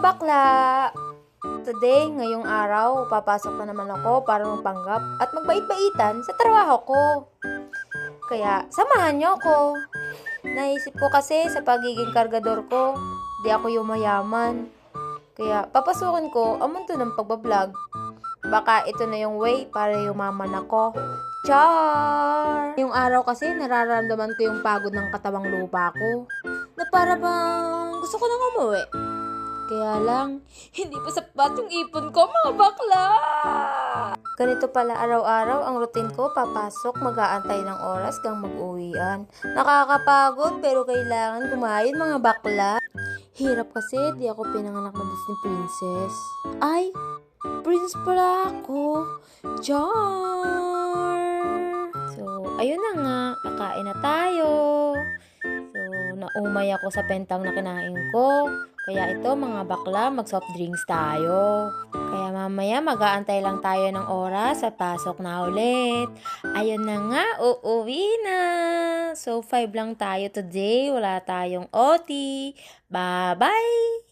bakla! Today, ngayong araw, papasok na naman ako para magpanggap at magbait-baitan sa trabaho ko. Kaya, samahan niyo ako. Naisip ko kasi sa pagiging kargador ko, di ako yung mayaman. Kaya, papasukin ko ang mundo ng pagbablog. Baka ito na yung way para yumaman ako. Char! Yung araw kasi, nararamdaman ko yung pagod ng katawang lupa ko. Na para bang gusto ko nang umuwi. Kaya lang, hindi pa sapat yung ipon ko, mga bakla! Ganito pala araw-araw ang routine ko, papasok, mag-aantay ng oras gang mag-uwian. Nakakapagod pero kailangan kumain, mga bakla. Hirap kasi, di ako pinanganak na Disney princess. Ay, prince pala ako. Char! So, ayun na nga, kakain na tayo. So, naumay ako sa pentang na kinain ko. Kaya ito, mga bakla, mag-soft drinks tayo. Kaya mamaya, mag-aantay lang tayo ng oras at pasok na ulit. Ayun na nga, uuwi na. So, 5 lang tayo today. Wala tayong OT. Bye-bye!